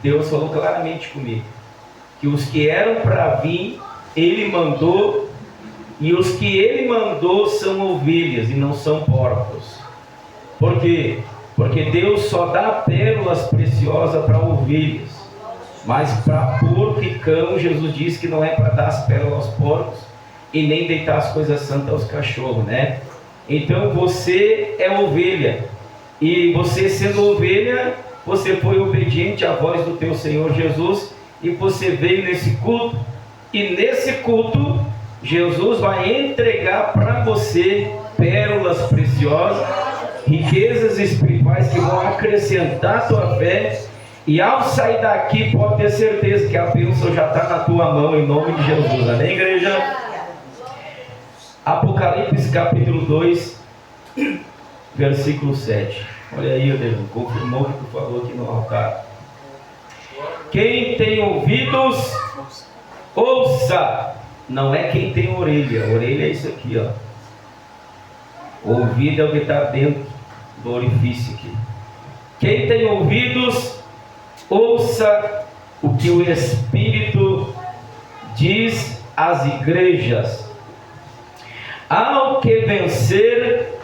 Deus falou claramente comigo, que os que eram para vir, Ele mandou, e os que Ele mandou são ovelhas e não são porcos. Por quê? Porque Deus só dá pérolas preciosas para ovelhas, mas para porco e cão, Jesus disse que não é para dar as pérolas aos porcos e nem deitar as coisas santas aos cachorros, né? Então você é ovelha, e você sendo ovelha, você foi obediente à voz do teu Senhor Jesus, e você veio nesse culto, e nesse culto Jesus vai entregar para você pérolas preciosas, riquezas espirituais que vão acrescentar a tua fé. E ao sair daqui, pode ter certeza que a bênção já está na tua mão, em nome de Jesus. Amém, igreja? Apocalipse capítulo 2, versículo 7. Olha aí, Deus, confirmou o que tu falou aqui no altar. Quem tem ouvidos, ouça. Não é quem tem orelha. Orelha é isso aqui, ó. O ouvido é o que está dentro do orifício aqui. Quem tem ouvidos, ouça o que o Espírito diz às igrejas. Ao que vencer,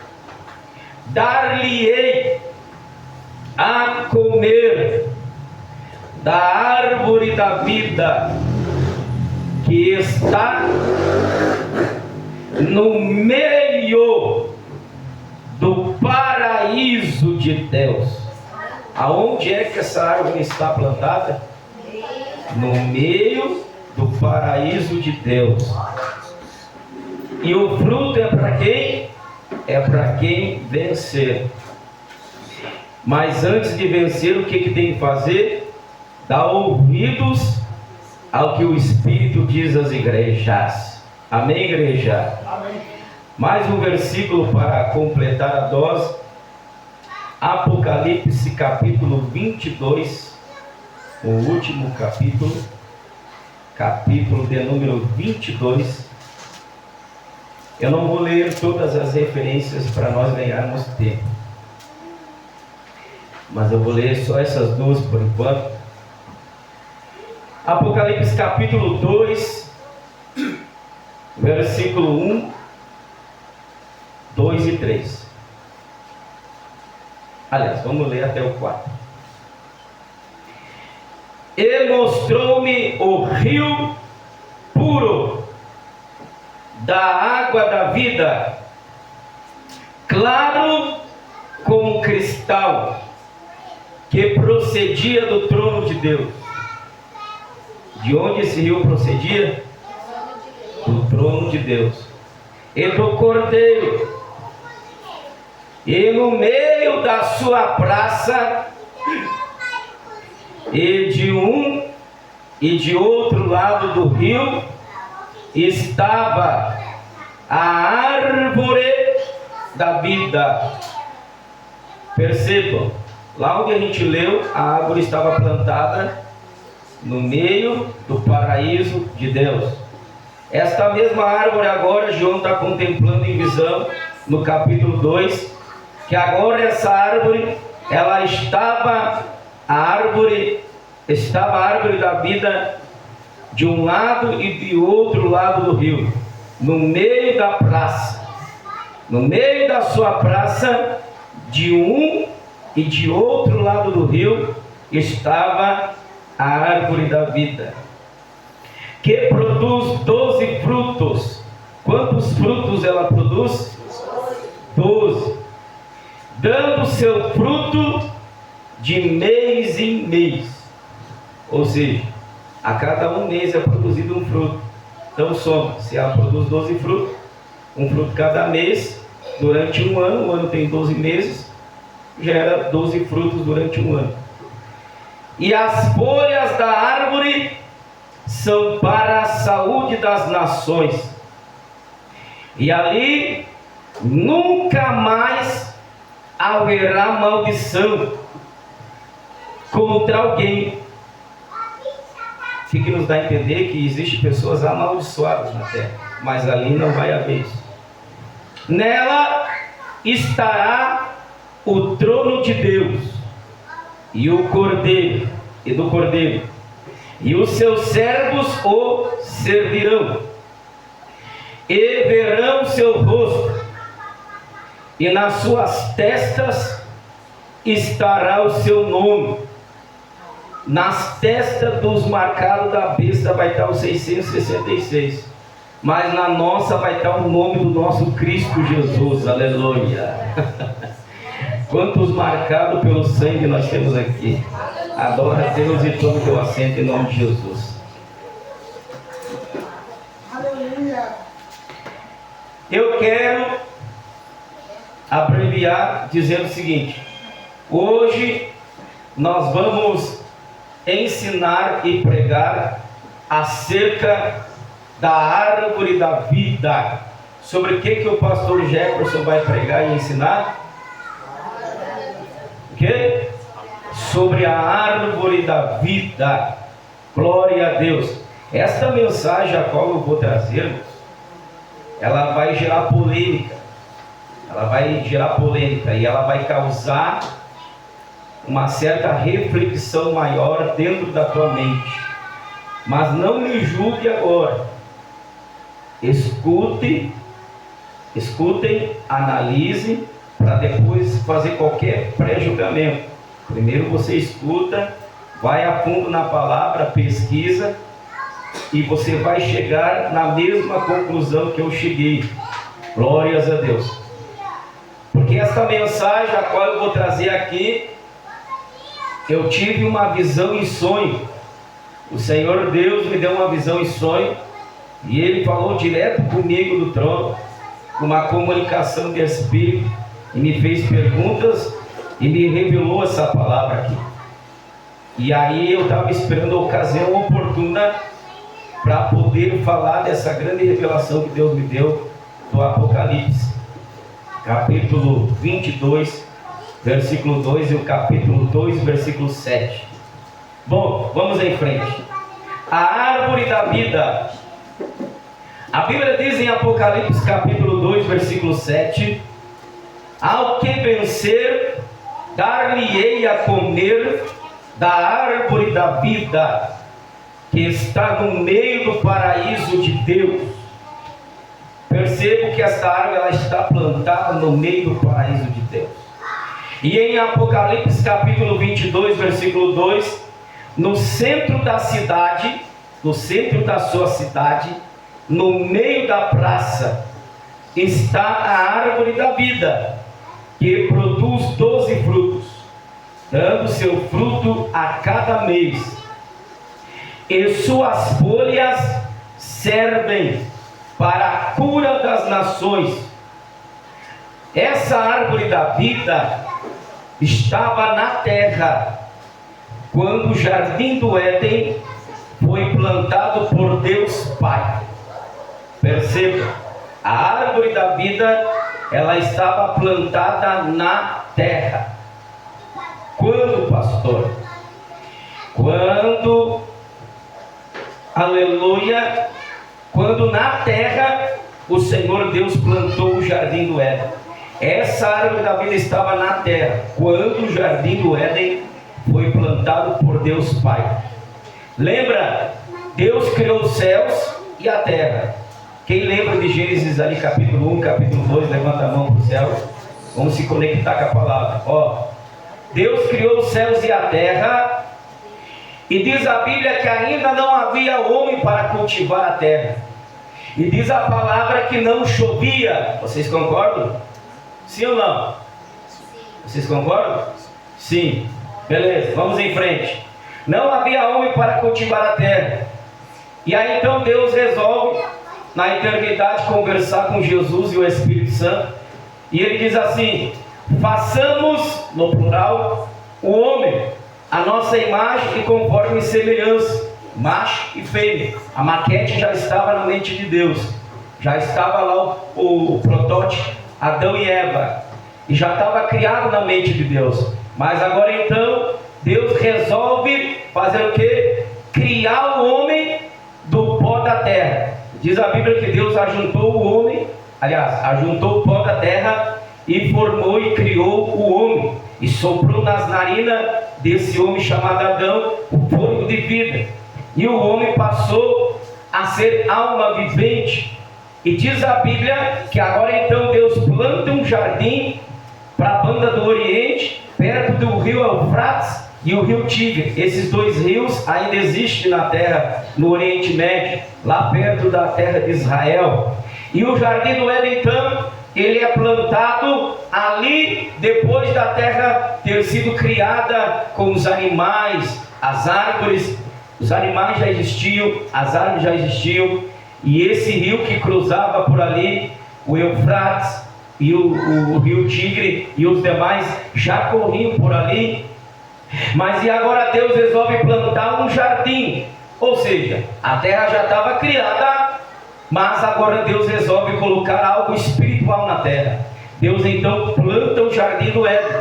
dar-lhe-ei a comer da árvore da vida, que está no meio do paraíso de Deus. Aonde é que essa árvore está plantada? No meio do paraíso de Deus. E o fruto é para quem? É para quem vencer. Mas antes de vencer, o que tem que fazer? Dar ouvidos ao que o Espírito diz às igrejas. Amém, igreja? Amém. Mais um versículo para completar a dose. Apocalipse capítulo 22, o último capítulo, capítulo de número 22. Eu não vou ler todas as referências para nós ganharmos tempo, mas eu vou ler só essas duas por enquanto. Apocalipse capítulo 2, versículo 1, 2 e 3. Aliás, vamos ler até o 4. E mostrou-me o rio puro da água da vida, claro como cristal, que procedia do trono de Deus. De onde esse rio procedia? Do trono de Deus e do Cordeiro. E no meio da sua praça, e de um e de outro lado do rio, estava a árvore da vida. Percebam, lá onde a gente leu, a árvore estava plantada no meio do paraíso de Deus. Esta mesma árvore agora, João está contemplando em visão, no capítulo 2, que agora essa árvore, ela estava a árvore da vida de um lado e de outro lado do rio, no meio da praça. No meio da sua praça, de um e de outro lado do rio, estava a árvore da vida, que produz 12 frutos. Quantos frutos ela produz? 12. Dando seu fruto de mês em mês. Ou seja, a cada um mês é produzido um fruto. Então soma, se ela produz 12 frutos, um fruto cada mês, durante um ano, o ano tem 12 meses, gera 12 frutos durante um ano. E as folhas da árvore são para a saúde das nações. E ali nunca mais haverá maldição contra alguém. O que nos dá a entender? Que existem pessoas amaldiçoadas na terra, mas ali não vai haver isso. Nela estará o trono de Deus e o Cordeiro, e do Cordeiro, e os seus servos o servirão, e verão o seu rosto, e nas suas testas estará o seu nome. Nas testas dos marcados da besta vai estar o 666, mas na nossa vai estar o nome do nosso Cristo Jesus, aleluia. Quantos marcados pelo sangue nós temos aqui? Adora a Deus e tome teu assento em nome de Jesus. Aleluia. Eu quero abreviar dizendo o seguinte: hoje nós vamos ensinar e pregar acerca da árvore da vida. Sobre o que o pastor Jefferson vai pregar e ensinar? O que? Sobre a árvore da vida. Glória a Deus. Esta mensagem a qual eu vou trazer, ela vai gerar polêmica. Ela vai gerar polêmica e ela vai causar uma certa reflexão maior dentro da tua mente. Mas não me julgue agora. Escutem, analise, para depois fazer qualquer pré-julgamento. Primeiro você escuta, vai a fundo na palavra, pesquisa, e você vai chegar na mesma conclusão que eu cheguei. Glórias a Deus. Porque esta mensagem a qual eu vou trazer aqui, eu tive uma visão em sonho. O Senhor Deus me deu uma visão em sonho, e Ele falou direto comigo do trono, com uma comunicação de Espírito, e me fez perguntas, e me revelou essa palavra aqui. E aí eu estava esperando a ocasião oportuna, para poder falar dessa grande revelação que Deus me deu, do Apocalipse, capítulo 22, versículo 2, e o capítulo 2, versículo 7. Bom, vamos em frente. A árvore da vida. A Bíblia diz em Apocalipse capítulo 2, versículo 7: ao que vencer, dar-lhe-ei a comer da árvore da vida, que está no meio do paraíso de Deus. Percebo que esta árvore ela está plantada no meio do paraíso de Deus. E em Apocalipse capítulo 22, versículo 2, no centro da cidade, no centro da sua cidade, no meio da praça, está a árvore da vida, que produz 12 frutos, dando seu fruto a cada mês, e suas folhas servem para a cura das nações. Essa árvore da vida estava na terra quando o jardim do Éden foi plantado por Deus Pai. Perceba, a árvore da vida, ela estava plantada na terra. Quando, pastor? Quando, aleluia, quando na terra o Senhor Deus plantou o jardim do Éden. Essa árvore da vida estava na terra quando o jardim do Éden foi plantado por Deus Pai. Lembra? Deus criou os céus e a terra. Quem lembra de Gênesis ali capítulo 1, capítulo 2, levanta a mão para o céu. Vamos se conectar com a palavra. Ó, Deus criou os céus e a terra, e diz a Bíblia que ainda não havia homem para cultivar a terra. E diz a palavra que não chovia. Vocês concordam? Sim ou não? Vocês concordam? Sim. Beleza, vamos em frente. Não havia homem para cultivar a terra. E aí então Deus resolve na eternidade conversar com Jesus e o Espírito Santo, e ele diz assim: façamos, no plural, o homem, a nossa imagem e conforme semelhança, macho e fêmea. A maquete já estava na mente de Deus, já estava lá o protótipo, Adão e Eva, e já estava criado na mente de Deus. Mas agora então Deus resolve fazer o que? Criar o homem do pó da terra. Diz a Bíblia que Deus ajuntou o homem, aliás, ajuntou o pó da terra e formou e criou o homem, e soprou nas narinas desse homem chamado Adão o fôlego de vida. E o homem passou a ser alma vivente. E diz a Bíblia que agora então Deus planta um jardim para a banda do Oriente, perto do rio Eufrates e o rio Tigre. Esses dois rios ainda existem na terra, no Oriente Médio, lá perto da terra de Israel. E o jardim do Éden, então, ele é plantado ali, depois da terra ter sido criada com os animais, as árvores. Os animais já existiam, as árvores já existiam, e esse rio que cruzava por ali, o Eufrates e o rio Tigre e os demais já corriam por ali. Mas e agora Deus resolve plantar um jardim, ou seja, a terra já estava criada, mas agora Deus resolve colocar algo espiritual na terra. Deus então planta o jardim do Éden.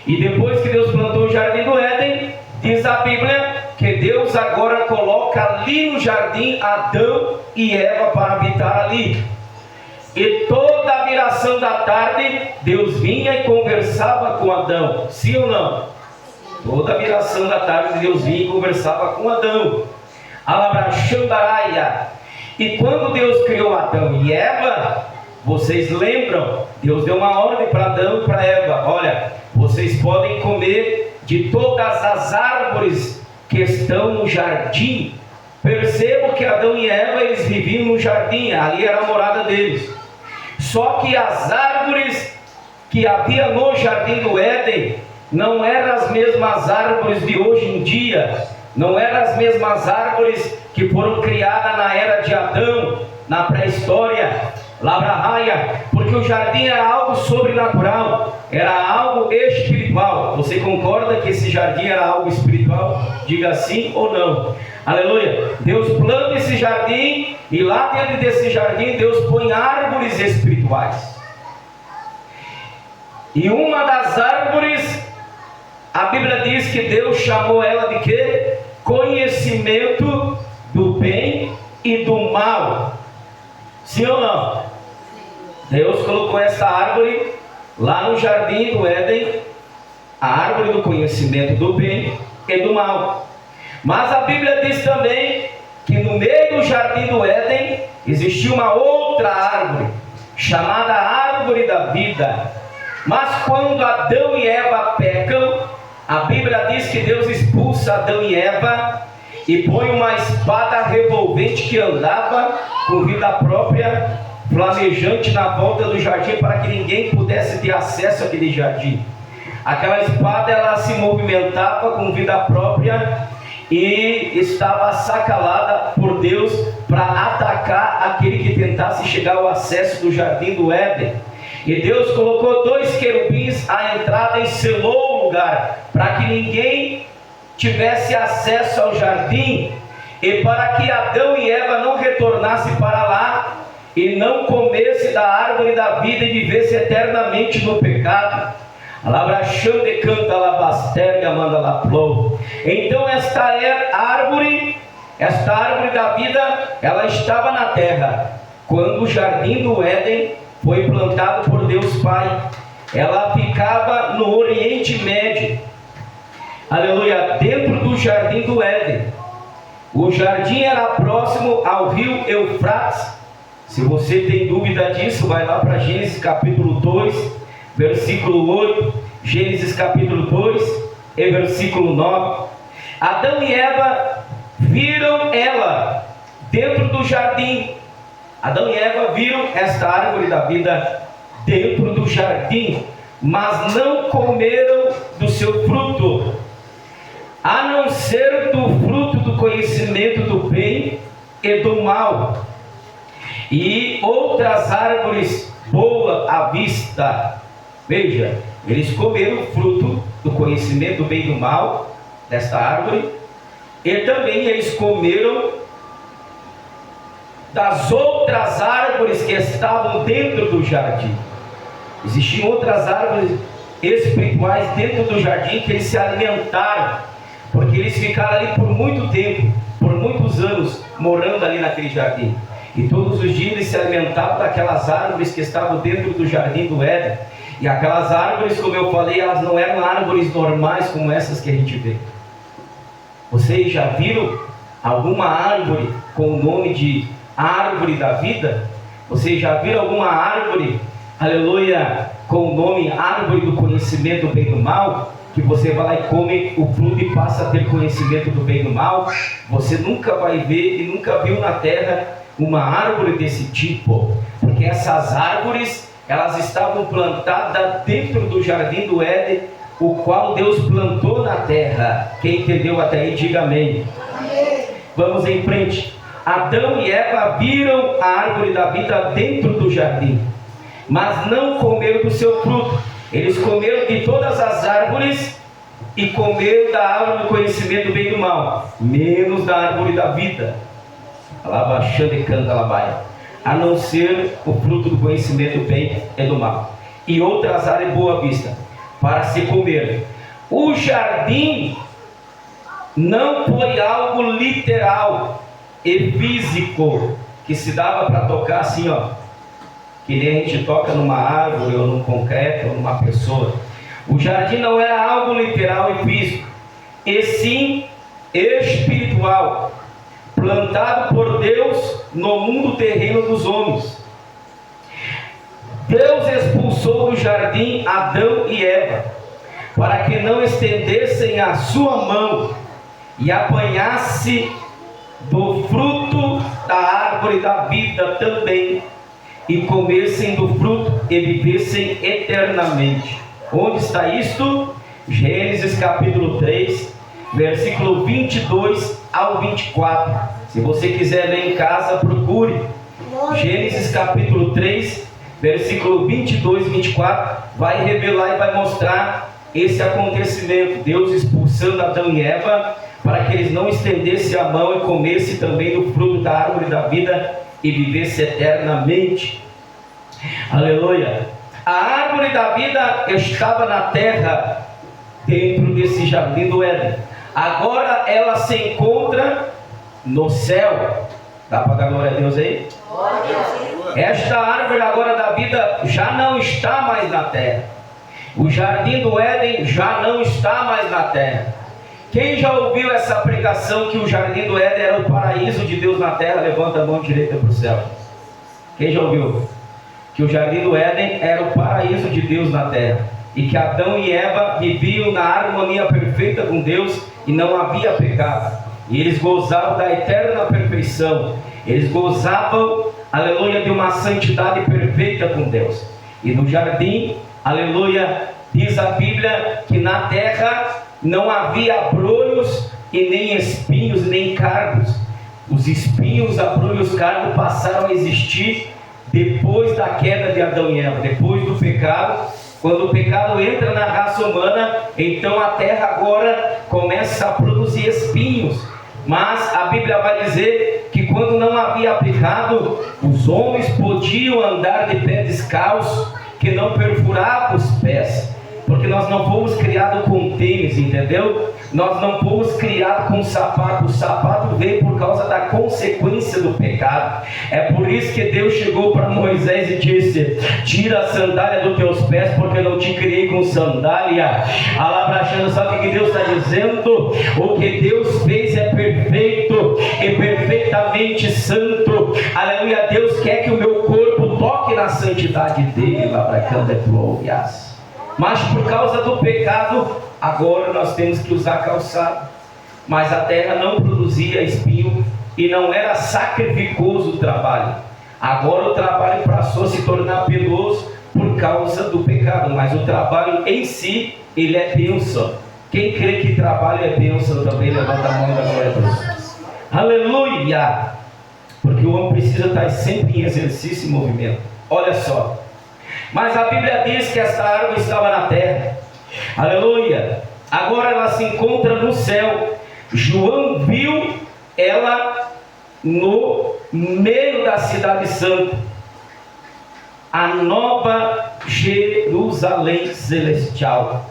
E depois que Deus plantou o jardim do Éden, diz a Bíblia que Deus agora coloca ali no jardim Adão e Eva para habitar ali. E toda a viração da tarde, Deus vinha e conversava com Adão. Sim ou não? Toda a viração da tarde, Deus vinha e conversava com Adão. Alabraxandaraia. E quando Deus criou Adão e Eva, vocês lembram? Deus deu uma ordem para Adão e para Eva: olha, vocês podem comer de todas as árvores que estão no jardim. Percebam que Adão e Eva, eles viviam no jardim, ali era a morada deles. Só que as árvores que havia no jardim do Éden não eram as mesmas árvores de hoje em dia, não eram as mesmas árvores que foram criadas na era de Adão, na pré-história, Labrahaya, porque o jardim era algo sobrenatural, era algo espiritual. Você concorda que esse jardim era algo espiritual? Diga sim ou não. Aleluia. Deus planta esse jardim e lá dentro desse jardim Deus põe árvores espirituais. E uma das árvores, a Bíblia diz que Deus chamou ela de quê? Conhecimento do bem e do mal. Sim ou não? Deus colocou essa árvore lá no jardim do Éden, a árvore do conhecimento do bem e do mal. Mas a Bíblia diz também que no meio do jardim do Éden existia uma outra árvore, chamada árvore da vida. Mas quando Adão e Eva pecam, a Bíblia diz que Deus expulsa Adão e Eva e põe uma espada revolvente que andava com vida própria, flamejante na volta do jardim, para que ninguém pudesse ter acesso àquele jardim. Aquela espada, ela se movimentava com vida própria e estava sacalada por Deus para atacar aquele que tentasse chegar ao acesso do jardim do Éden. E Deus colocou 2 querubins à entrada e selou o lugar, para que ninguém tivesse acesso ao jardim, e para que Adão e Eva não retornassem para lá e não comesse da árvore da vida e vivesse eternamente no pecado. Então esta árvore da vida, ela estava na terra quando o jardim do Éden foi plantado por Deus Pai. Ela ficava no Oriente Médio, aleluia, dentro do jardim do Éden. O jardim era próximo ao rio Eufrates. Se você tem dúvida disso, vai lá para Gênesis capítulo 2, versículo 8, Gênesis capítulo 2 e versículo 9. Adão e Eva viram ela dentro do jardim. Adão e Eva viram esta árvore da vida dentro do jardim, mas não comeram do seu fruto, a não ser do fruto do conhecimento do bem e do mal, e outras árvores boas à vista. Veja, eles comeram o fruto do conhecimento do bem e do mal desta árvore, e também eles comeram das outras árvores que estavam dentro do jardim. Existiam outras árvores espirituais dentro do jardim que eles se alimentaram, porque eles ficaram ali por muito tempo, por muitos anos, morando ali naquele jardim. E todos os dias eles se alimentavam daquelas árvores que estavam dentro do jardim do Éden. E aquelas árvores, como eu falei, elas não eram árvores normais como essas que a gente vê. Vocês já viram alguma árvore com o nome de árvore da vida? Vocês já viram alguma árvore, aleluia, com o nome árvore do conhecimento do bem e do mal? Que você vai lá e come o fruto e passa a ter conhecimento do bem e do mal? Você nunca vai ver e nunca viu na terra uma árvore desse tipo, porque essas árvores, elas estavam plantadas dentro do jardim do Éden, o qual Deus plantou na terra. Quem entendeu até aí, diga amém. Amém. Vamos em frente. Adão e Eva viram a árvore da vida dentro do jardim, mas não comeram do seu fruto. Eles comeram de todas as árvores e comeram da árvore do conhecimento do bem e do mal, menos da árvore da vida, a não ser o fruto do conhecimento do bem e do mal, e outras árvores boa vista, para se comer. O jardim não foi algo literal e físico, que se dava para tocar assim, ó, que nem a gente toca numa árvore, ou num concreto, ou numa pessoa. O jardim não era algo literal e físico, e sim espiritual, plantado por Deus no mundo terreno dos homens. Deus expulsou do jardim Adão e Eva, para que não estendessem a sua mão e apanhasse do fruto da árvore da vida também, e comessem do fruto e vivessem eternamente. Onde está isto? Gênesis capítulo 3, versículo 22 ao 24. Se você quiser ler em casa, procure. Gênesis capítulo 3, versículo 22 e 24, vai revelar e vai mostrar esse acontecimento. Deus expulsando Adão e Eva, para que eles não estendessem a mão e comessem também do fruto da árvore da vida e vivesse eternamente. Aleluia. A árvore da vida estava na terra, dentro desse jardim do Éden. Agora ela se encontra no céu. Dá para dar glória a Deus aí? Esta árvore agora da vida já não está mais na terra. O jardim do Éden já não está mais na terra. Quem já ouviu essa pregação que o jardim do Éden era o paraíso de Deus na terra? Levanta a mão direita para o céu. Quem já ouviu? Que o jardim do Éden era o paraíso de Deus na terra, e que Adão e Eva viviam na harmonia perfeita com Deus e não havia pecado, e eles gozavam da eterna perfeição, eles gozavam, aleluia, de uma santidade perfeita com Deus. E no jardim, aleluia, diz a Bíblia que na terra não havia abrolhos e nem espinhos, nem cardos. Os espinhos, abrolhos, cardos passaram a existir depois da queda de Adão e Eva, depois do pecado. Quando o pecado entra na raça humana, então a terra agora começa a produzir espinhos. Mas a Bíblia vai dizer que quando não havia pecado, os homens podiam andar de pé descalço, que não perfurava os pés, porque nós não fomos criados com tênis, entendeu? Nós não fomos criados com sapato. O sapato veio por causa da consequência do pecado. É por isso que Deus chegou para Moisés e disse: tira a sandália dos teus pés, porque eu não te criei com sandália. Alabrachando, sabe o que Deus está dizendo? O que Deus fez é perfeito e perfeitamente santo. Aleluia. Deus quer que o meu corpo toque na santidade dele. Alabrachando é glórias. Mas por causa do pecado, agora nós temos que usar calçado. Mas a terra não produzia espinho e não era sacrificoso o trabalho. Agora o trabalho passou a se tornar penoso por causa do pecado. Mas o trabalho em si, ele é bênção. Quem crê que trabalho é bênção também, levanta a mão da glória a Deus. Aleluia! Porque o homem precisa estar sempre em exercício e movimento. Olha só. Mas a Bíblia diz que esta árvore estava na terra. Aleluia. Agora ela se encontra no céu. João viu ela no meio da cidade santa, a nova Jerusalém celestial.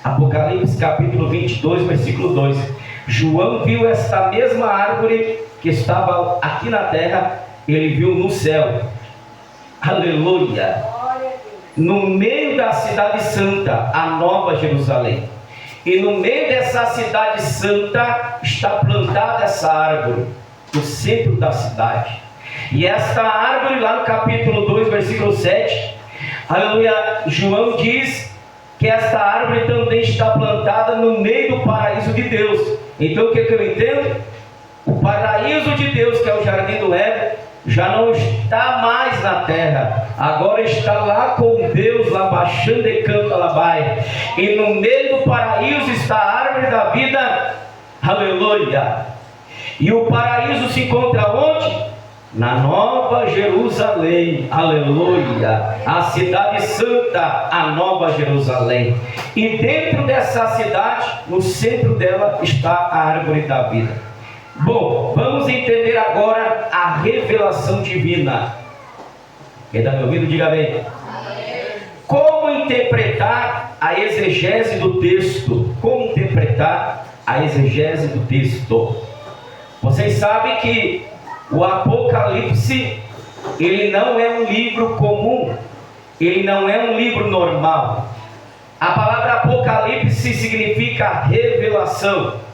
Apocalipse capítulo 22, versículo 2. João viu esta mesma árvore que estava aqui na terra, ele viu no céu. Aleluia. no meio da cidade santa, a Nova Jerusalém. E no meio dessa cidade santa está plantada essa árvore, no centro da cidade. E esta árvore, lá no capítulo 2, versículo 7, aleluia, João diz que esta árvore também está plantada no meio do paraíso de Deus. Então o que eu entendo? O paraíso de Deus, que é o jardim do Éden, já não está mais na terra, agora está lá com Deus, lá baixando de canto labai. E no meio do paraíso está a árvore da vida, aleluia. E o paraíso se encontra onde? Na Nova Jerusalém, aleluia, a cidade santa, a Nova Jerusalém. E dentro dessa cidade, no centro dela, está a árvore da vida. Bom, vamos entender agora a revelação divina. Quem está me ouvindo, diga bem. Como interpretar a exegese do texto? Como interpretar a exegese do texto? Vocês sabem que o Apocalipse, ele não é um livro comum, ele não é um livro normal. A palavra Apocalipse significa revelação.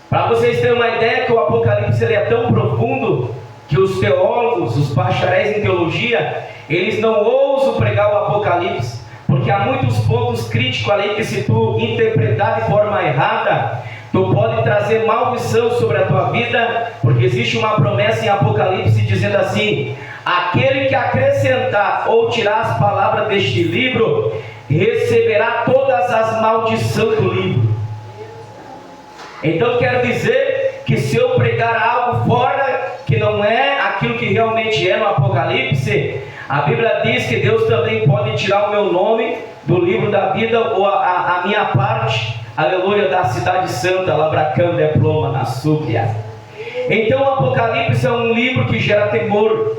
Para vocês terem uma ideia, que o Apocalipse ele é tão profundo que os teólogos, os bacharéis em teologia, eles não ousam pregar o Apocalipse, porque há muitos pontos críticos ali que, se tu interpretar de forma errada, tu pode trazer maldição sobre a tua vida, porque existe uma promessa em Apocalipse dizendo assim: aquele que acrescentar ou tirar as palavras deste livro, receberá todas as maldições do livro. Então quero dizer que se eu pregar algo fora, que não é aquilo que realmente é no Apocalipse, a Bíblia diz que Deus também pode tirar o meu nome do livro da vida, ou a minha parte, aleluia, da cidade santa, Labracam de Ploma, na Súbia. Então o Apocalipse é um livro que gera temor,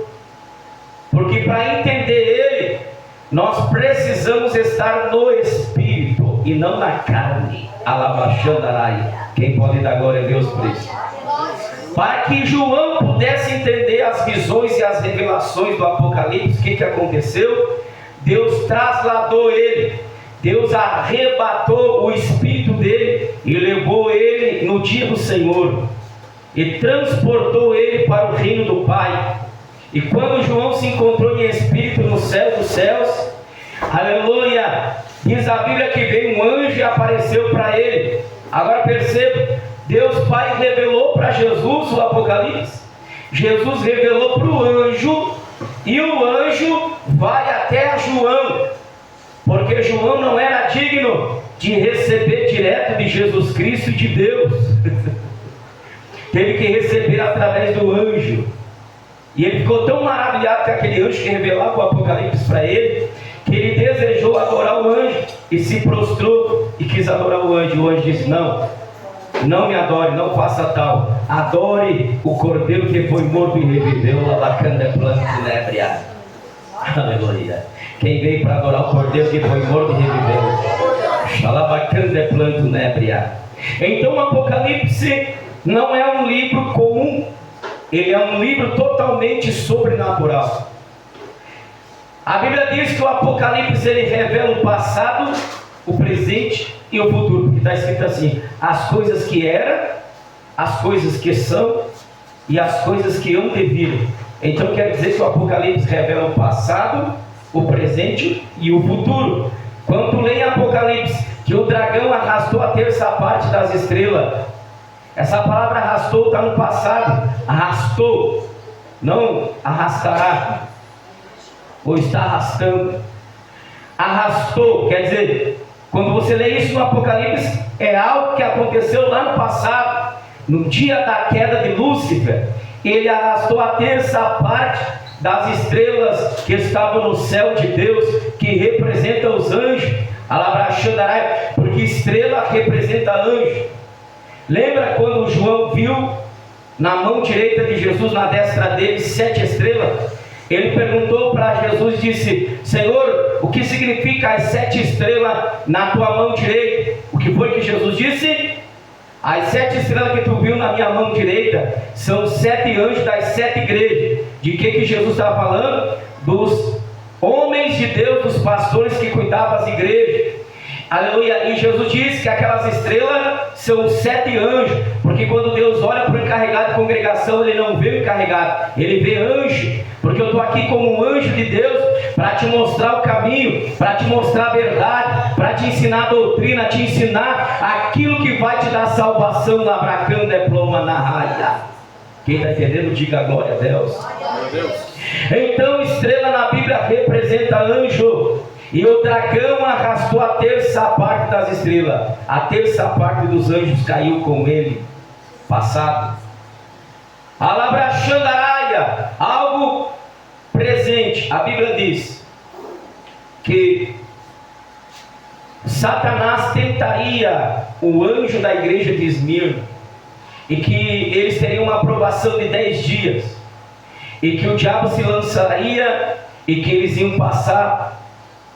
porque para entender ele, nós precisamos estar no Espírito e não na carne. Alabaxandarai. Quem pode dar glória a Deus por isso? Para que João pudesse entender as visões e as revelações do Apocalipse, o que aconteceu? Deus trasladou ele, Deus arrebatou o espírito dele e levou ele no dia do Senhor e transportou ele para o reino do Pai. E quando João se encontrou em espírito no céu dos céus, aleluia, diz a Bíblia que veio um anjo e apareceu para ele. Agora perceba, Deus Pai revelou para Jesus o Apocalipse, Jesus revelou para o anjo, e o anjo vai até João, porque João não era digno de receber direto de Jesus Cristo e de Deus. Teve que receber através do anjo. E ele ficou tão maravilhado com aquele anjo que revelava o Apocalipse para ele, que ele desejou adorar o anjo e se prostrou e quis adorar o anjo. O anjo disse: não, não me adore, não faça tal, adore o Cordeiro que foi morto e reviveu. Lavacanda planta nébria. Aleluia. Quem veio para adorar o Cordeiro que foi morto e reviveu. Xalabacanda planta nébria. Então o Apocalipse não é um livro comum, ele é um livro totalmente sobrenatural. A Bíblia diz que o Apocalipse ele revela o passado, o presente e o futuro, porque está escrito assim: as coisas que eram, as coisas que são e as coisas que hão de vir. Então quer dizer que o Apocalipse revela o passado, o presente e o futuro. Quando tu lê em Apocalipse que o dragão arrastou a terça parte das estrelas, essa palavra arrastou está no passado. Arrastou, não arrastará, ou está arrastando. Arrastou, quer dizer, quando você lê isso no Apocalipse, é algo que aconteceu lá no passado, no dia da queda de Lúcifer. Ele arrastou a terça parte das estrelas que estavam no céu de Deus, que representa os anjos. Alabraxandarai, porque estrela representa anjo. Lembra quando João viu na mão direita de Jesus, na destra dele, 7 estrelas? Ele perguntou para Jesus e disse: Senhor, o que significa as 7 estrelas na tua mão direita? O que foi que Jesus disse? As 7 estrelas que tu viu na minha mão direita são 7 anjos das 7 igrejas. De que Jesus estava falando? Dos homens de Deus, dos pastores que cuidavam das igrejas. Aleluia. E Jesus disse que aquelas estrelas são 7 anjos, porque quando Deus olha para o encarregado de congregação, Ele não vê o encarregado, Ele vê anjo. Porque eu estou aqui como um anjo de Deus para te mostrar o caminho, para te mostrar a verdade, para te ensinar a doutrina, te ensinar aquilo que vai te dar salvação. Labracanda é ploma na raia. Quem está entendendo, diga glória a Deus. Glória a Deus. Então, estrela na Bíblia representa anjo. E o dragão arrastou a terça parte das estrelas. A terça parte dos anjos caiu com ele. Passado. Alabrachandaraia, algo presente. A Bíblia diz que Satanás tentaria o anjo da igreja de Esmirna, e que eles teriam uma aprovação de 10 dias, e que o diabo se lançaria, e que eles iam passar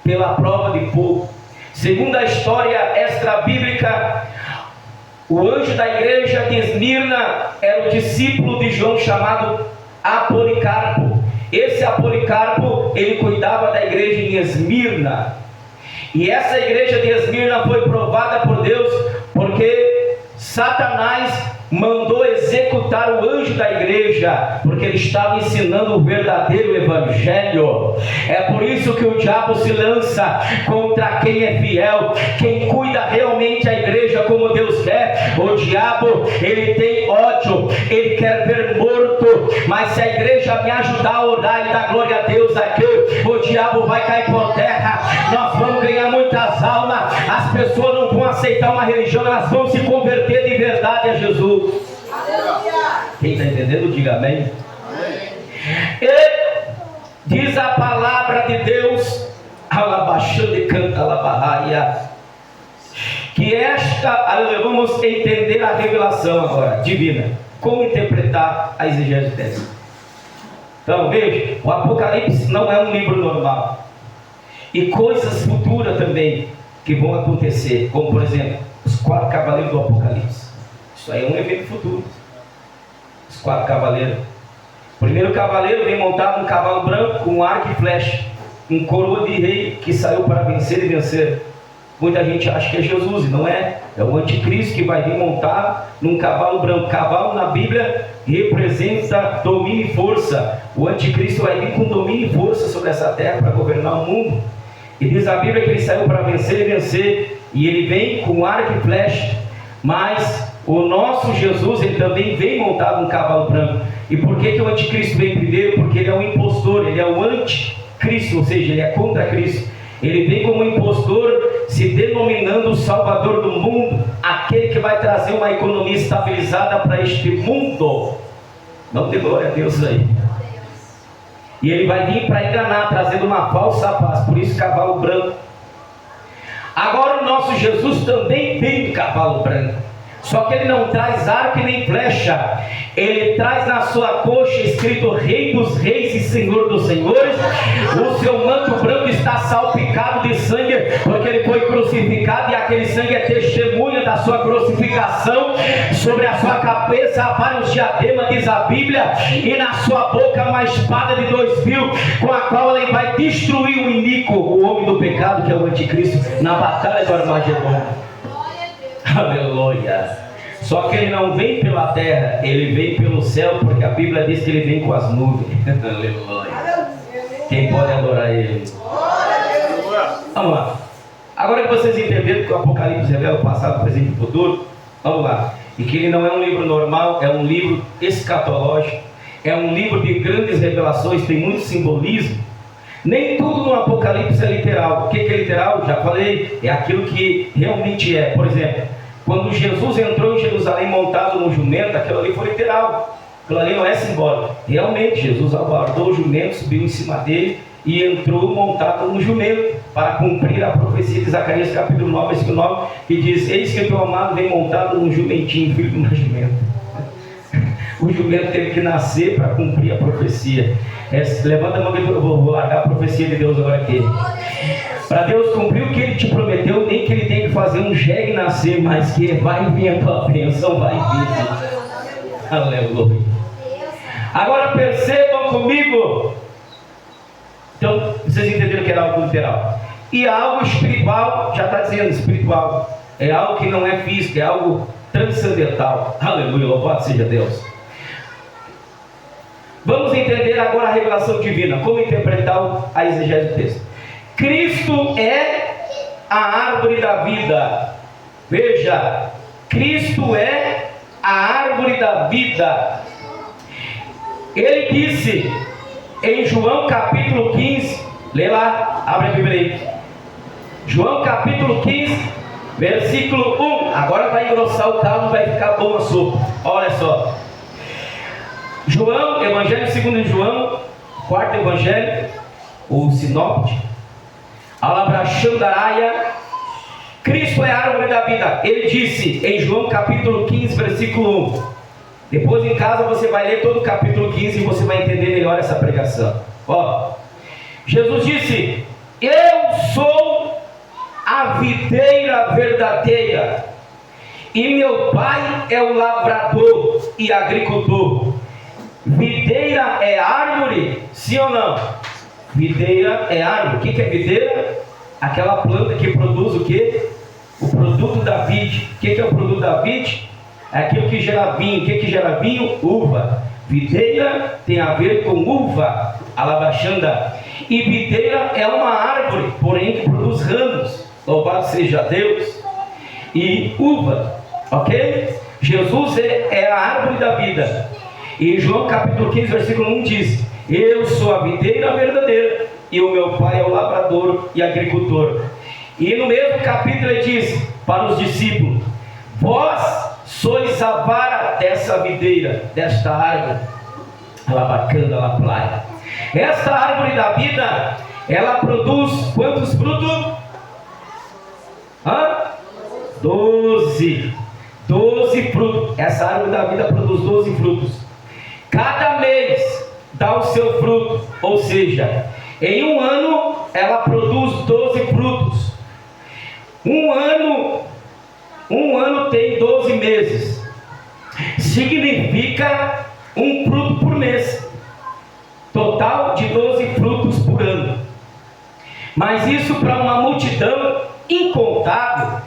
pela prova de fogo. Segundo a história extra-bíblica, o anjo da igreja de Esmirna era o discípulo de João chamado Apolicarpo. Esse Apolicarpo, ele cuidava da igreja em Esmirna. E essa igreja de Esmirna foi provada por Deus, porque Satanás mandou executar o anjo da igreja, porque ele estava ensinando o verdadeiro evangelho. É por isso que o diabo se lança contra quem é fiel, quem cuida realmente a igreja como Deus quer. O diabo, ele tem ódio, ele quer ver morto, mas se a igreja me ajudar a orar e dar glória a Deus aqui, o diabo vai cair por terra. Nós vamos ganhar muitas almas, as pessoas não vão aceitar uma religião, elas vão se converter de verdade a Jesus. Quem está entendendo, diga amém. E diz a palavra de Deus, alabaxande canta alabarraia, que vamos entender a revelação agora, divina. Como interpretar a exegese dela. Então veja, o Apocalipse não é um livro normal, e coisas futuras também que vão acontecer, como por exemplo, os 4 cavaleiros do Apocalipse. Isso aí é um evento futuro. Os 4 cavaleiros. O primeiro cavaleiro vem montado num cavalo branco com um arco e flecha, um coroa de rei que saiu para vencer e vencer. Muita gente acha que é Jesus, e não é. É o anticristo que vai vir montado num cavalo branco. Cavalo na Bíblia representa domínio e força. O anticristo vai vir com domínio e força sobre essa terra para governar o mundo. E diz a Bíblia que ele saiu para vencer e vencer. E ele vem com arco e flecha. Mas o nosso Jesus, ele também vem montado num cavalo branco. E por que o anticristo vem primeiro? Porque ele é um impostor, ele é o anticristo, ou seja, ele é contra Cristo. Ele vem como impostor, se denominando o Salvador do mundo, aquele que vai trazer uma economia estabilizada para este mundo. Não dê glória a Deus aí. E ele vai vir para enganar, trazendo uma falsa paz. Por isso, cavalo branco. Agora o nosso Jesus também tem um cavalo branco. Só que ele não traz arco e nem flecha. Ele traz na sua coxa escrito Rei dos Reis e Senhor dos Senhores. O seu manto branco está salpicado de sangue, porque ele foi crucificado, e aquele sangue é testemunha da sua crucificação. Sobre a sua cabeça há vários diademas, diz a Bíblia, e na sua boca uma espada de 2 fios, com a qual ele vai destruir o iníquo, o homem do pecado, que é o anticristo, na batalha do Armagedon. Aleluia. Só que ele não vem pela terra, ele vem pelo céu, porque a Bíblia diz que ele vem com as nuvens. Aleluia. Quem pode adorar ele? Vamos lá. Agora que vocês entenderam que o Apocalipse revela o passado, o presente e o futuro, vamos lá. E que ele não é um livro normal, é um livro escatológico, é um livro de grandes revelações, tem muito simbolismo. Nem tudo no Apocalipse é literal. O que é literal? Já falei, é aquilo que realmente é. Por exemplo, quando Jesus entrou em Jerusalém montado no jumento, aquilo ali foi literal. Aquilo ali não é simbólico. Realmente, Jesus abordou o jumento, subiu em cima dele e entrou montado no jumento, para cumprir a profecia de Zacarias capítulo 9, versículo 9, que diz: eis que o teu amado vem montado num jumentinho, filho de uma jumenta. O jumento teve que nascer para cumprir a profecia. Levanta a mão que eu vou largar a profecia de Deus agora aqui. Para Deus cumprir o que Ele te prometeu, nem que Ele tenha que fazer um jegue nascer, mas que vai vir a tua bênção, vai vir. Aleluia. Agora percebam comigo Então, vocês entenderam que era algo literal. E algo espiritual, já está dizendo espiritual, é algo que não é físico, é algo transcendental. Aleluia, louvado seja Deus. Vamos entender agora a revelação divina, como interpretar a exegese do texto. Cristo é a árvore da vida. Veja, Cristo é a árvore da vida. Ele disse em João capítulo 15, lê lá, abre a Bíblia aí. João capítulo 15, versículo 1. Agora vai engrossar o caldo, vai ficar bom a sopa. Olha só. João, Evangelho segundo João, quarto Evangelho, o sinóptico. Alabrachandaraia. Cristo é a árvore da vida. Ele disse em João capítulo 15, versículo 1. Depois em casa você vai ler todo o capítulo 15 e você vai entender melhor essa pregação. Ó, Jesus disse: eu sou a videira verdadeira, e meu pai é o lavrador e agricultor. Videira é árvore, sim ou não? Videira é árvore. O que é videira? Aquela planta que produz o quê? O produto da vide. O que é o produto da vide? É aquilo que gera vinho. O que gera vinho? Uva. Videira tem a ver com uva, alabaxanda. E videira é uma árvore, porém que produz ramos. Louvado seja Deus. E uva, ok? Jesus é a árvore da vida. E João capítulo 15, versículo 1 diz: eu sou a videira verdadeira, e o meu pai é o lavrador e agricultor. E no mesmo capítulo ele diz para os discípulos: vós sois a vara dessa videira, desta árvore. Alabacanda, alaplaia. Esta árvore da vida, ela produz quantos frutos? 12 frutos. Essa árvore da vida produz 12 frutos. Cada mês dá o seu fruto, ou seja, em um ano ela produz 12 frutos. Um ano tem 12 meses. Significa um fruto por mês. Total de 12 frutos por ano. Mas isso para uma multidão incontável,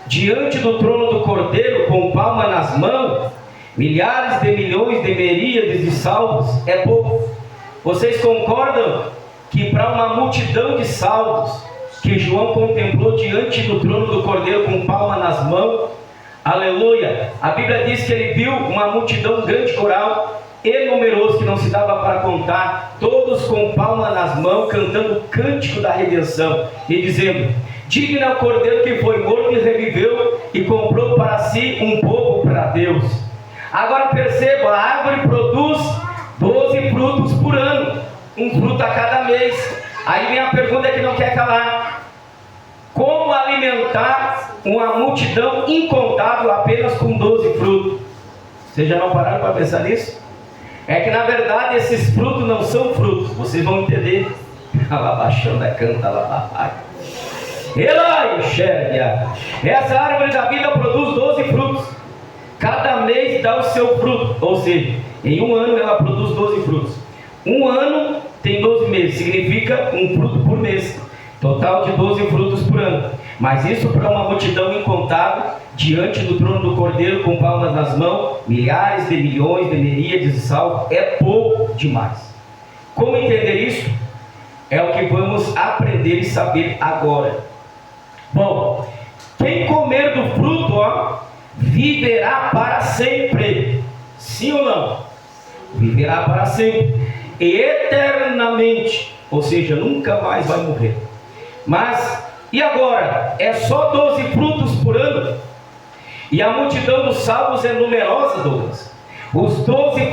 diante do trono do Cordeiro, com palma nas mãos, milhares de milhões de miríades de salvos, é pouco. Vocês concordam que para uma multidão de salvos, que João contemplou diante do trono do Cordeiro com palma nas mãos, aleluia, a Bíblia diz que ele viu uma multidão grande, coral e numeroso, que não se dava para contar, todos com palma nas mãos, cantando o cântico da redenção, e dizendo: digno é o Cordeiro que foi morto e reviveu, e comprou para si um povo para Deus. Agora perceba, a árvore produz 12 frutos por ano, um fruto a cada mês. Aí vem a pergunta que não quer calar: como alimentar uma multidão incontável apenas com 12 frutos? Vocês já não pararam para pensar nisso? É que na verdade esses frutos não são frutos, vocês vão entender. Alabaxanda canta, alabaxanda. Elai, xéria. Essa árvore da vida produz 12 frutos. Cada mês dá o seu fruto, ou seja, em um ano ela produz 12 frutos. Um ano tem 12 meses, significa um fruto por mês. Total de 12 frutos por ano. Mas isso para uma multidão incontável, diante do trono do Cordeiro, com palmas nas mãos, milhares de milhões de miríades de salvos, é pouco demais. Como entender isso? É o que vamos aprender e saber agora. Bom, quem comer do fruto, viverá para sempre. Sim ou não? Viverá para sempre, eternamente, ou seja, nunca mais vai morrer. Mas, e agora? É só 12 frutos por ano? E a multidão dos salvos é numerosa, Douglas. Os 12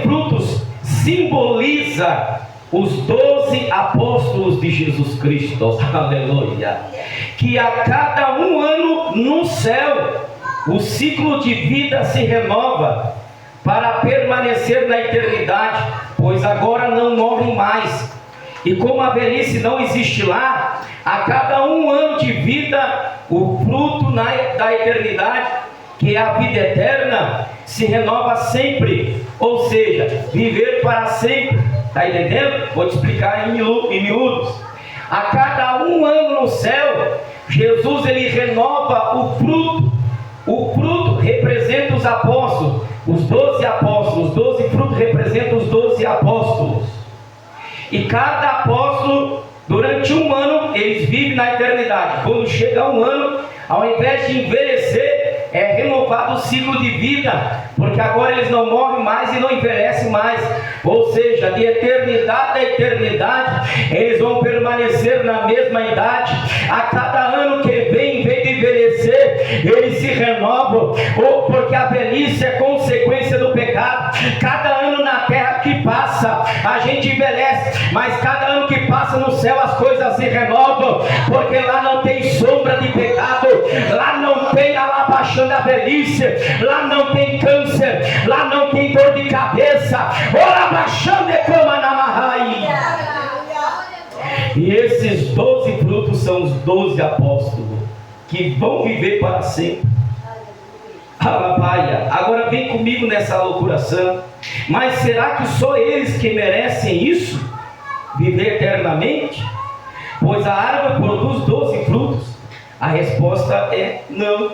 frutos simboliza os 12 apóstolos de Jesus Cristo, aleluia, que a cada um ano no céu, o ciclo de vida se renova, para permanecer na eternidade, pois agora não morrem mais, e como a velhice não existe lá, a cada um ano de vida, o fruto da eternidade, que é a vida eterna, se renova sempre, ou seja, viver para sempre. Está entendendo? Vou te explicar em miúdos. A cada 1 ano no céu, Jesus ele renova o fruto. O fruto representa os apóstolos, os 12 apóstolos. Os 12 frutos representam os 12 apóstolos. E cada apóstolo, durante 1 ano, eles vivem na eternidade. Quando chega 1 ano, ao invés de envelhecer, é renovado o ciclo de vida, porque agora eles não morrem mais e não envelhecem mais. Ou seja, de eternidade a eternidade, eles vão permanecer na mesma idade. A cada ano que vem, em vez de envelhecer, eles se renovam, ou porque a velhice é consequência do pecado. Cada ano na terra que passa, a gente envelhece, mas cada ano que passa no céu as coisas se renovam, porque lá não tem sombra de pecado, lá não tem a labaxão da velhice, lá não tem câncer, lá não tem dor de cabeça. E esses 12 frutos são os 12 apóstolos que vão viver para sempre. Alabaia. Agora vem comigo nessa loucura santa. Mas será que só eles que merecem isso? Viver eternamente? Pois a árvore produz 12 frutos. A resposta é não.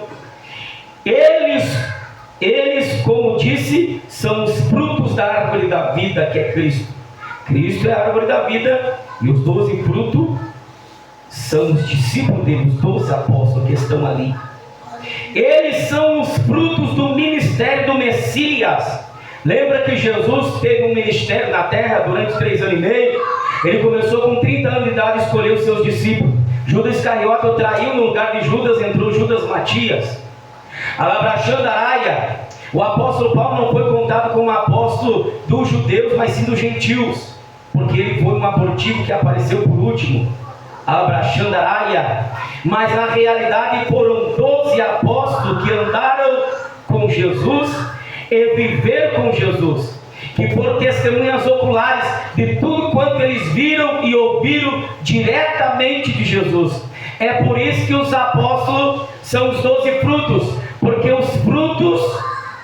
Eles, como disse, são os frutos da árvore da vida, que é Cristo. Cristo é a árvore da vida, e os 12 frutos são os discípulos dele, os 12 apóstolos que estão ali. Eles são os frutos do ministério do Messias. Lembra que Jesus teve um ministério na terra durante 3 anos e meio? Ele começou com 30 anos de idade a escolher os seus discípulos. Judas Iscariote o traiu, no lugar de Judas entrou Judas Matias. Alabraxandaraia. O apóstolo Paulo não foi contado como apóstolo dos judeus, mas sim dos gentios, porque ele foi um abortivo que apareceu por último. Alabraxandaraia. Mas na realidade foram 12 apóstolos que andaram com Jesus e viveram com Jesus, que foram testemunhas oculares de tudo quanto eles viram e ouviram diretamente de Jesus. É por isso que os apóstolos são os 12 frutos, porque os frutos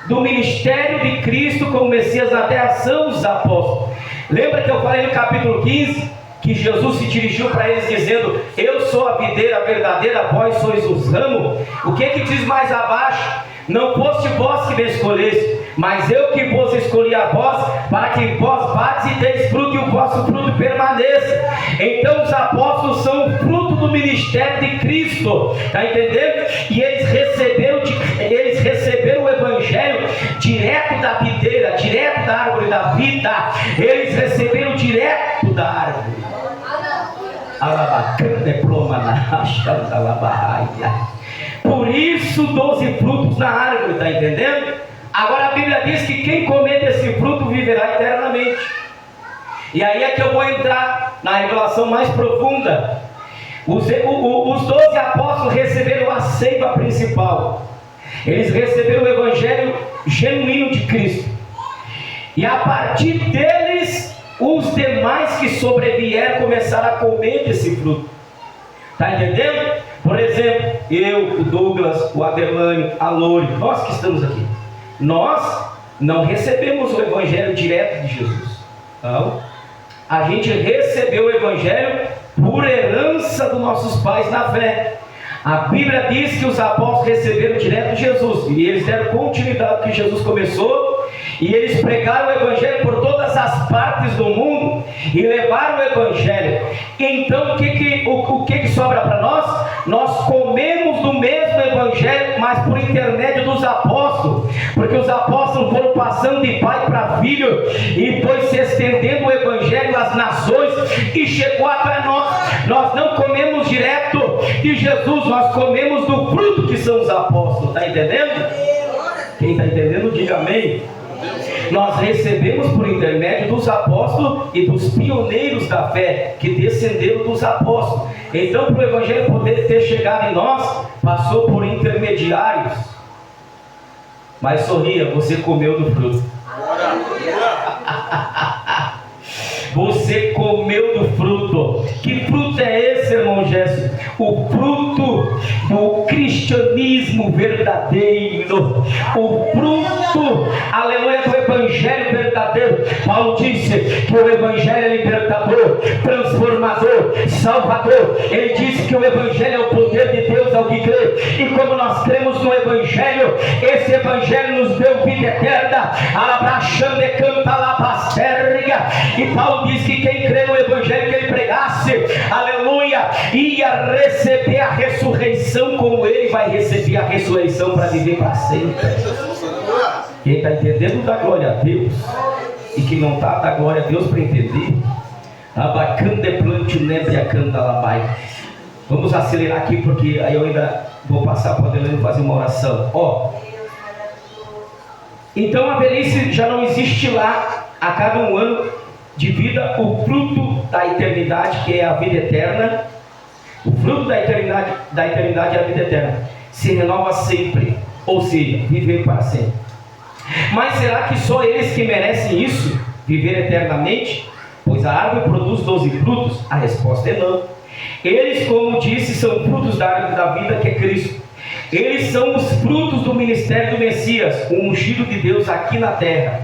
do ministério de Cristo como Messias na terra são os apóstolos. Lembra que eu falei no capítulo 15 que Jesus se dirigiu para eles dizendo: eu sou a videira verdadeira, vós sois os ramos? O que diz mais abaixo? Não foste vós que me escolheste, mas eu que vos escolhi a vós, para que vós vades e deis fruto, e o vosso fruto permaneça. Então os apóstolos são o fruto do ministério de Cristo, está entendendo? E eles receberam o evangelho direto da videira, direto da árvore da vida. Eles receberam direto da árvore. Por isso 12 frutos na árvore, está entendendo? Agora a Bíblia diz que quem comer desse fruto viverá eternamente. E aí é que eu vou entrar na revelação mais profunda. Os 12 apóstolos receberam a seiva principal. Eles receberam o evangelho genuíno de Cristo. E a partir deles, os demais que sobrevieram começaram a comer desse fruto. Está entendendo? Por exemplo, eu, o Douglas, o Adelânio, a Lore, nós que estamos aqui, nós não recebemos o evangelho direto de Jesus. Não. A gente recebeu o evangelho por herança dos nossos pais na fé. A Bíblia diz que os apóstolos receberam direto de Jesus, e eles deram continuidade ao que Jesus começou, e eles pregaram o evangelho por todas as partes do mundo, e levaram o evangelho. Então o que sobra para nós? Nós comemos do mesmo evangelho, mas por intermédio dos apóstolos, porque os apóstolos foram passando de pai para filho, e foi se estendendo o evangelho às nações, e chegou até nós. Nós não comemos direto de Jesus, nós comemos do fruto que são os apóstolos. Está entendendo? Quem está entendendo, diga amém. Nós recebemos por intermédio dos apóstolos e dos pioneiros da fé, que descenderam dos apóstolos. Então, para o evangelho poder ter chegado em nós, passou por intermediários. Mas sorria, você comeu do fruto. Você comeu do fruto. Que fruto é esse, irmão Gerson? O fruto do cristianismo verdadeiro. O fruto, aleluia, do evangelho verdadeiro. Paulo disse que o Evangelho é libertador, transformador, salvador. Ele disse que o Evangelho é o poder de Deus ao que crê. E como nós cremos no Evangelho, esse Evangelho nos deu vida eterna. E Paulo diz que quem crê no Evangelho que ele pregasse, aleluia, ia receber a ressurreição, como ele vai receber a ressurreição para viver para sempre. Quem está entendendo, dá glória a Deus. E quem não está, dá glória a Deus para entender. Vamos acelerar aqui, porque aí eu ainda vou passar para o Adelino fazer uma oração. Então a velhice já não existe lá. A cada um ano de vida, o fruto da eternidade, que é a vida eterna, o fruto da eternidade é a vida eterna, se renova sempre, ou seja, viver para sempre. Mas será que só eles que merecem isso, viver eternamente? Pois a árvore produz 12 frutos? A resposta é não. Eles, como disse, são frutos da árvore da vida, que é Cristo. Eles são os frutos do ministério do Messias, o ungido de Deus aqui na terra,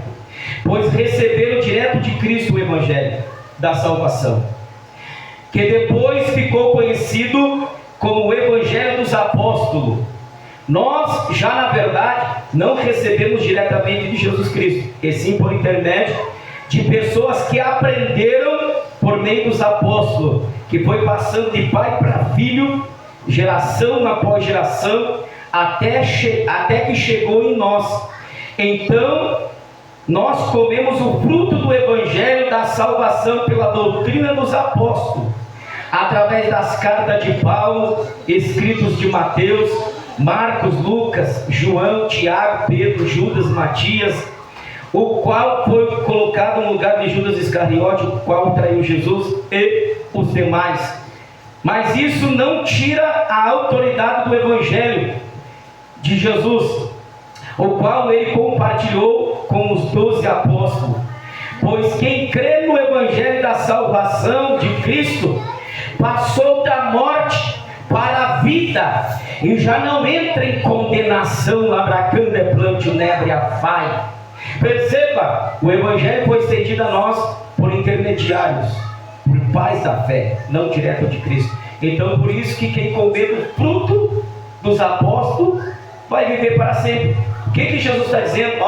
pois receberam direto de Cristo o Evangelho da salvação, que depois ficou conhecido como o Evangelho dos Apóstolos. Nós já na verdade não recebemos diretamente de Jesus Cristo, e sim por intermédio de pessoas que aprenderam por meio dos apóstolos, que foi passando de pai para filho, geração após geração, até que chegou em nós. Então nós comemos o fruto do Evangelho da salvação pela doutrina dos apóstolos, através das cartas de Paulo, escritos de Mateus, Marcos, Lucas, João, Tiago, Pedro, Judas, Matias, o qual foi colocado no lugar de Judas Iscariote, o qual traiu Jesus, e os demais. Mas isso não tira a autoridade do Evangelho de Jesus, o qual ele compartilhou com os 12 apóstolos. Pois quem crê no Evangelho da salvação de Cristo passou da morte para a vida, e já não entra em condenação. Perceba, o Evangelho foi estendido a nós por intermediários, por pais da fé, não direto de Cristo. Então por isso que quem comer o fruto dos apóstolos vai viver para sempre. O que Jesus está dizendo?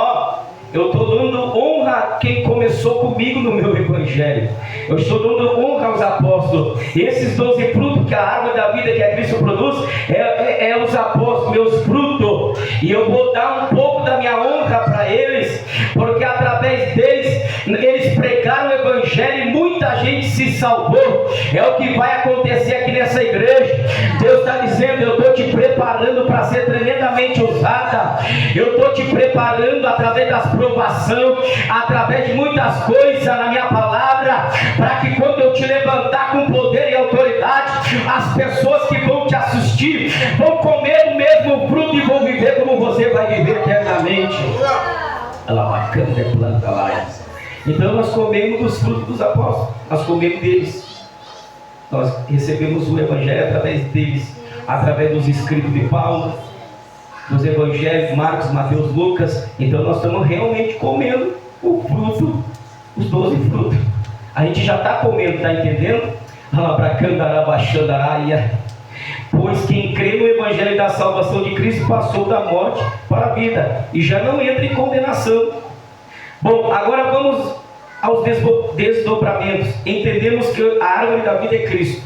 Eu estou dando honra a quem começou comigo no meu Evangelho. Eu estou dando honra aos apóstolos. E esses 12 frutos que a árvore da vida, que a Cristo produz, é os apóstolos, meus frutos. E eu vou dar um pouco da minha honra para eles, porque através deles, eles pregaram o Evangelho e muita gente se salvou. É o que vai acontecer aqui nessa igreja. Deus está dizendo: eu estou te preparando para ser tremendamente usada. Eu estou te preparando através das provação, através de muitas coisas na minha palavra, para que quando eu te levantar com poder e autoridade, as pessoas que vão te assistir vão comer o mesmo fruto e vão viver como você vai viver eternamente. Ela bacana é planta lá. Então nós comemos dos frutos dos apóstolos, nós comemos deles, nós recebemos o Evangelho através deles, através dos escritos de Paulo, dos evangelhos, Marcos, Mateus, Lucas. Então nós estamos realmente comendo o fruto, os 12 frutos. A gente já está comendo, está entendendo? Pois quem crê no Evangelho da salvação de Cristo passou da morte para a vida, e já não entra em condenação. Bom, agora vamos aos desdobramentos. Entendemos que a árvore da vida é Cristo.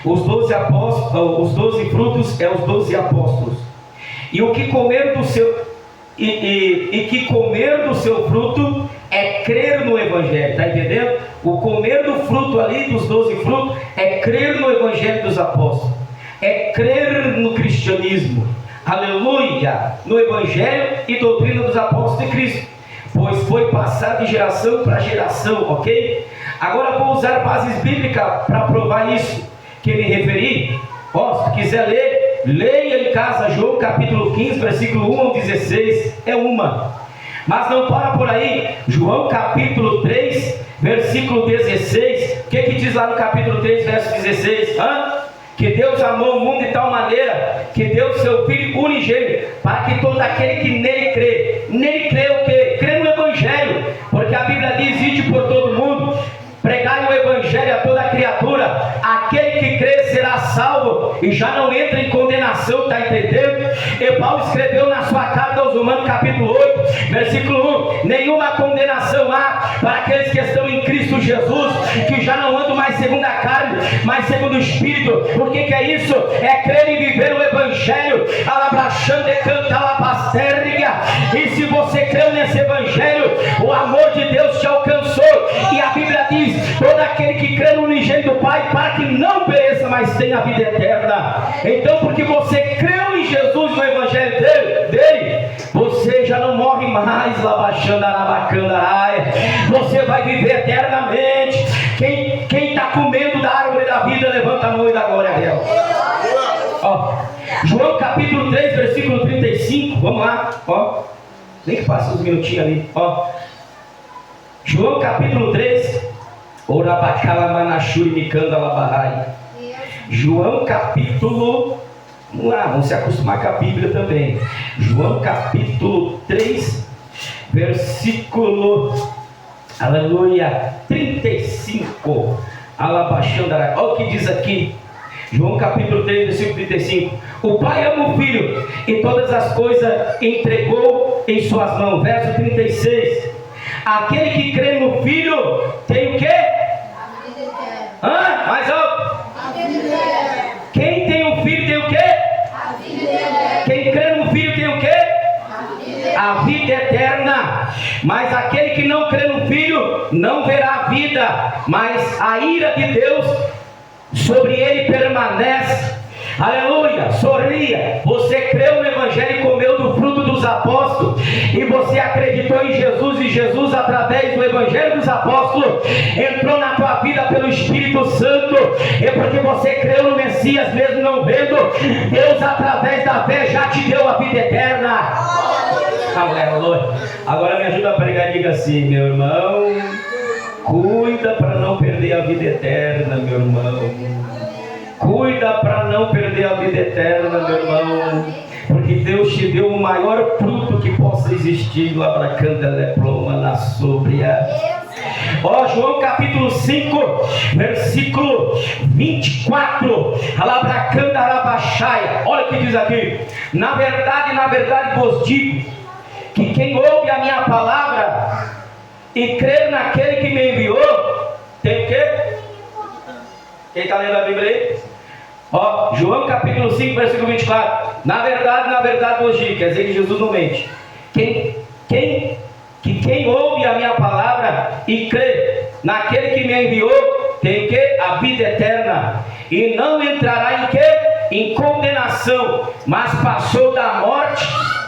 Os 12 apóstolos, os 12 frutos é os 12 apóstolos. E o que comer do seu que comer do seu fruto é crer no Evangelho, está entendendo? O comer do fruto ali, dos 12 frutos, é crer no Evangelho dos apóstolos, é crer no cristianismo, aleluia, no Evangelho e doutrina dos apóstolos de Cristo, pois foi passado de geração para geração, ok? Agora vou usar bases bíblicas para provar isso que me referi. Se quiser ler, leia em casa João capítulo 15, versículo 1 ao 16, é uma. Mas não para por aí. João capítulo 3, versículo 16, o que diz lá no capítulo 3, verso 16? Que Deus amou o mundo de tal maneira que deu seu Filho unigênito, para que todo aquele que nele crê o quê? Crê no Evangelho, porque a Bíblia diz: ide por todo mundo, pregai o evangelho a toda criatura, aquele que crê será salvo e já não entra em condenação, está entendendo? E Paulo escreveu na sua carta aos Romanos, capítulo 8, versículo 1: nenhuma condenação há para aqueles que estão em Cristo Jesus, que já não andam mais segundo a carne, mas segundo o Espírito. O que é isso? É crer e viver o evangelho. Alabrachande canta alabastérriga. E se você creu nesse evangelho, o amor de Deus te alcançou, e a Bíblia diz: todo aquele que crê no unigênito do Pai, para que não pereça, mas tenha a vida eterna. Então, porque você creu em Jesus, no evangelho dele, você já não morre mais. Você vai viver eternamente. Quem está comendo da árvore da vida, levanta a mão e dá glória a Deus. Ó, João capítulo 3, versículo 35. Vamos lá, ó. Nem que passa uns minutinhos ali, ó. João capítulo 3. João capítulo, vamos lá, vamos se acostumar com a Bíblia também. João capítulo 3, versículo, aleluia, 35. Olha o que diz aqui, João capítulo 3, versículo 35. O Pai ama o Filho e todas as coisas entregou em suas mãos. Verso 36. Aquele que crê no Filho tem o quê? Mais alto. Quem tem o Filho tem o quê? Quem crê no Filho tem o quê? A vida eterna. Mas aquele que não crê no Filho não verá a vida, mas a ira de Deus sobre ele permanece. Aleluia, sorria. Você creu no evangelho e comeu do fruto dos apóstolos, e você acreditou em Jesus, e Jesus, através do evangelho dos apóstolos, entrou na tua vida pelo Espírito Santo. É porque você creu no Messias, mesmo não vendo. Deus, através da fé, já te deu a vida eterna. Aleluia. Agora me ajuda a pregar e diga assim: meu irmão, cuida para não perder a vida eterna, meu irmão. Cuida para não perder a vida eterna, meu irmão, porque Deus te deu o maior fruto que possa existir. Labracanda leploma na sobria. Ó, João capítulo 5, versículo 24. Alabracanda arabaxaia. Olha o que diz aqui: na verdade vos digo, que quem ouve a minha palavra e crer naquele que me enviou, tem o quê? Quem está lendo a Bíblia aí? Ó, João capítulo 5, versículo 24. Na verdade vos digo, quer dizer que Jesus não mente. Quem ouve a minha palavra e crê naquele que me enviou, tem o quê? A vida eterna, e não entrará em quê? Em condenação, mas passou da morte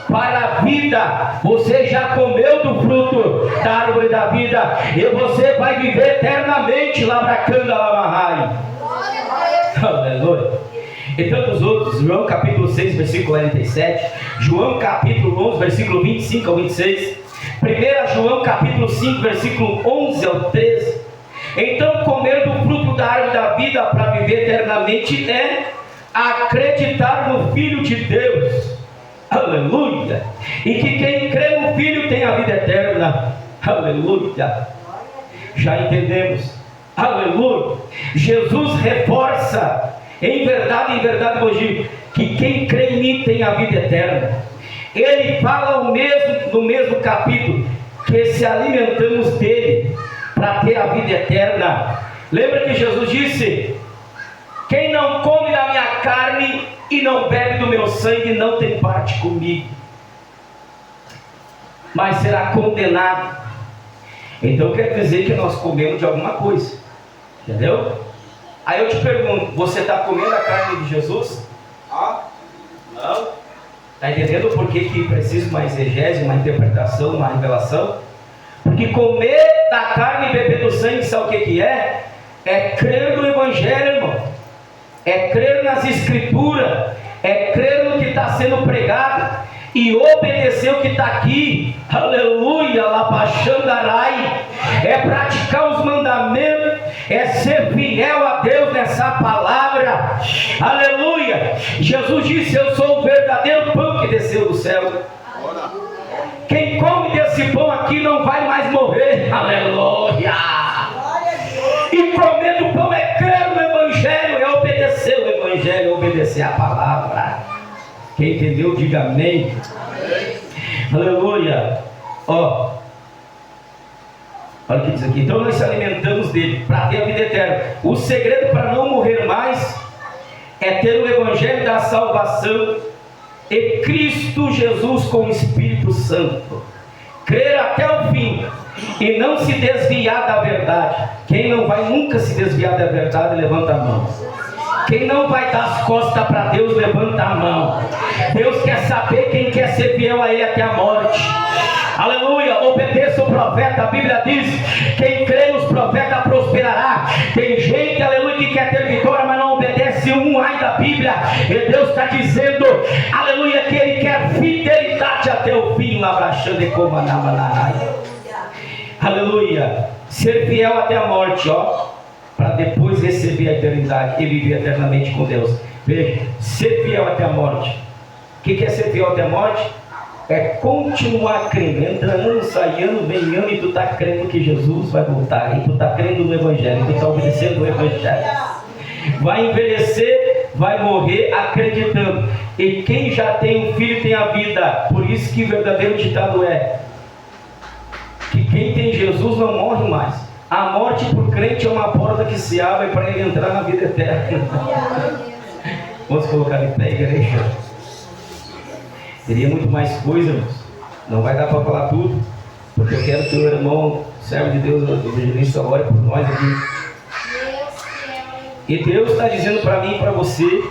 para a vida. Você já comeu do fruto da árvore da vida, e você vai viver eternamente. Labracanda lamarrai. Aleluia. E tantos outros. João capítulo 6, versículo 47. João capítulo 11, versículo 25 ao 26. 1 João capítulo 5, versículo 11 ao 13. Então, comer do fruto da árvore da vida para viver eternamente é acreditar no Filho de Deus. Aleluia. E que quem crê no Filho tem a vida eterna. Aleluia. Já entendemos. Aleluia. Jesus reforça, em verdade hoje, que quem crê em mim tem a vida eterna. Ele fala no mesmo capítulo, que se alimentamos dele para ter a vida eterna. Lembra que Jesus disse: quem não come da minha carne e não bebe do meu sangue não tem parte comigo, mas será condenado. Então quer dizer que nós comemos de alguma coisa, entendeu? Aí eu te pergunto: você está comendo a carne de Jesus? Não? Está entendendo por que precisa uma exegese, uma interpretação, uma revelação? Porque comer da carne e beber do sangue, sabe o que é? É crer no Evangelho, irmão. É crer nas Escrituras. É crer no que está sendo pregado e obedecer o que está aqui. Aleluia, lapachandarai. É praticar os mandamentos, é ser fiel a Deus nessa palavra. Aleluia. Jesus disse: eu sou o verdadeiro pão que desceu do céu. Quem come desse pão aqui não vai mais morrer. Aleluia! E comer do pão é crer no Evangelho, é obedecer o Evangelho, é obedecer a palavra. Quem entendeu, diga amém. Amém. Aleluia. Ó, olha o que diz aqui. Então nós se alimentamos dele para ter a vida eterna. O segredo para não morrer mais é ter o Evangelho da salvação e Cristo Jesus com o Espírito Santo. Crer até o fim e não se desviar da verdade. Quem não vai nunca se desviar da verdade, levanta a mão. Quem não vai dar as costas para Deus, levanta a mão. Deus quer saber quem quer ser fiel a Ele até a morte. Aleluia, obedeça o profeta. A Bíblia diz: quem crê nos profetas prosperará. Tem gente, aleluia, que quer ter vitória, mas não obedece um ai da Bíblia. E Deus está dizendo, aleluia, que Ele quer fidelidade até o fim. Labrachando e comanamanarai. Aleluia, ser fiel até a morte, ó, para depois receber a eternidade e viver eternamente com Deus. Veja, ser fiel até a morte. O que é ser fiel até a morte? É continuar crendo, entrando, saindo, venhando, e tu está crendo que Jesus vai voltar, e tu está crendo no Evangelho, e tu está obedecendo o Evangelho. Vai envelhecer, vai morrer acreditando. E quem já tem um filho tem a vida. Por isso que o verdadeiro ditado é que quem tem Jesus não morre mais. A morte por crente é uma porta que se abre para ele entrar na vida eterna. Vamos colocar em pé, igreja. Teria muito mais coisa, irmãos. Não vai dar para falar tudo, porque eu quero que o irmão, servo de Deus, o evangelista, ore por nós aqui. E Deus está dizendo para mim e para você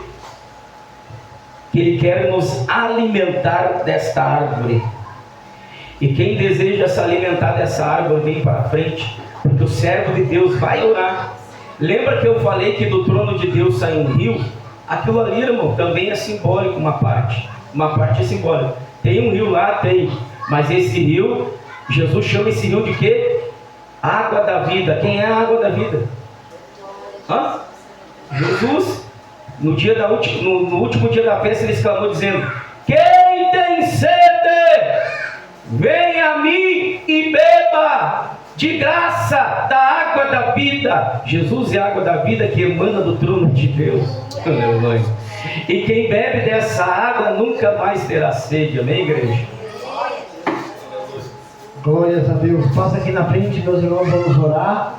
que Ele quer nos alimentar desta árvore. E quem deseja se alimentar dessa árvore, vem para frente, porque o servo de Deus vai orar. Lembra que eu falei que do trono de Deus sai um rio? Aquilo ali, irmão, também é simbólico, uma parte é simbólica. Tem um rio lá, tem, mas esse rio, Jesus chama esse rio de quê? Água da vida. Quem é a água da vida? Hã? Jesus. No último dia da festa, ele exclamou dizendo: quem tem sede, venha a mim e beba de graça da água da vida. Jesus é a água da vida que emana do trono de Deus. Aleluia. E quem bebe dessa água nunca mais terá sede. Amém, igreja? Glórias a Deus. Passa aqui na frente, meus irmãos, vamos orar.